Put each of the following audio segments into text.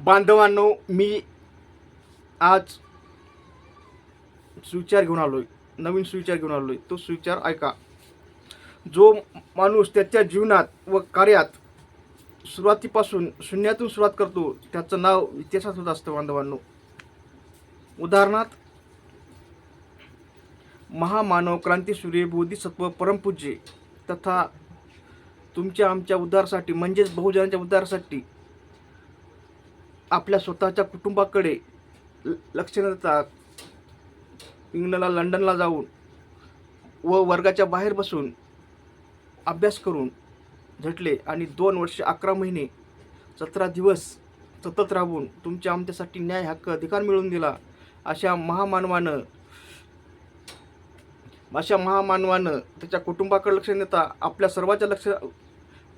बांधवांनो, मी आज सुविचार घेऊन आलोय, नवीन सुविचार घेऊन आलोय. तो सुविचार ऐका. जो माणूस त्याच्या जीवनात व कार्यात सुरुवातीपासून शून्यातून सुरुवात करतो त्याचं नाव इतिहासात होत असतं बांधवांनो. उदाहरणार्थ, महामानव, क्रांतीसूर्य, बोधिसत्व, परमपूज्य तथा तुमच्या आमच्या उद्धारासाठी म्हणजेच बहुजनांच्या उद्धारासाठी आपल्या स्वतःच्या कुटुंबाकडे लक्ष न देता इंग्लंडला, लंडनला जाऊन व वर्गाच्या बाहेर बसून अभ्यास करून झटले आणि 2 वर्ष 11 महिने 17 दिवस सतत राबून तुमच्या आमच्यासाठी न्याय, हक्क, अधिकार मिळवून दिला. अशा महामानवानं त्याच्या कुटुंबाकडे लक्ष न देता आपल्या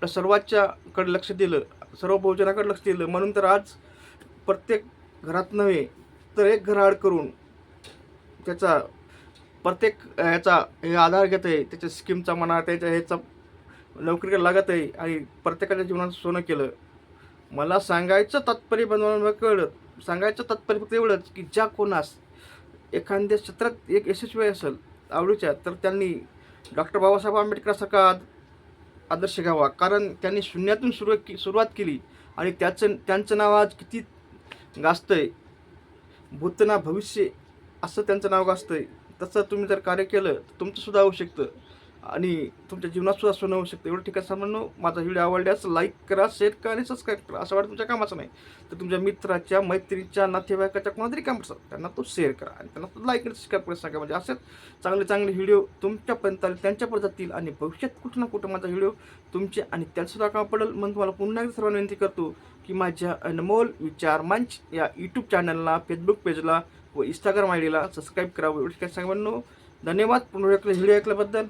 सर्वांच्याकडे लक्ष दिलं, सर्व बहुजनाकडे लक्ष दिलं. म्हणून तर आज प्रत्येक घरात नव्हे तर एक घर आड करून त्याचा प्रत्येक हे आधार घेत आहे, त्याच्या स्कीमचा म्हणा, त्याच्या ह्याचा नोकरीला लागत आहे आणि प्रत्येकाच्या जीवनात सोनं केलं. मला सांगायचं तात्पर्य सांगायचं तात्पर्य फक्त एवढंच की ज्या कोणास एखाद्या क्षेत्रात एक यशस्वी असेल आवडीच्या, तर त्यांनी डॉक्टर बाबासाहेब आंबेडकरांसारखा आदर्श घ्यावा. कारण त्यांनी शून्यातून सुरुवात केली आणि त्यांचं नाव आज किती गाजतंय. भूत ना भविष्य असं त्यांचं नाव गाजतंय. तसं तुम्ही जर कार्य केलं तर तुमचं सुद्धा होऊ शकतं आणि तुमच्या जीवनात सुद्धा सोनं होऊ शकतं. एवढं ठिकाण सांगणं. माझा व्हिडिओ आवडल्यास लाईक करा, शेअर करा आणि सबस्क्राईब करा. असं वाटतं तुमच्या कामाचं नाही तर तुमच्या मित्राच्या, मैत्रीच्या, नातेवाईकाच्या कोणातरी कामाचं त्यांना तो शेअर करा आणि त्यांना तो लाईक आणि सबस्क्राईब करा सांगा. म्हणजे असेच चांगले व्हिडिओ तुमच्यापर्यंत आले, त्यांच्यापर्यंत जातील आणि भविष्यात कुठं ना कुठं माझा व्हिडिओ तुमचे आणि त्यांचंसुद्धा काम पडेल. म्हणून तुम्हाला पुन्हा एकदा सर्वांना विनंती करतो की माझ्या अनमोल विचार मंच या यूट्यूब चॅनलला, फेसबुक पेजला व इंस्टाग्राम आय डीला सबस्क्राईब करावं. एवढं काय सांगा. धन्यवाद पुन्हा व्हिडिओ ऐकल्याबद्दल.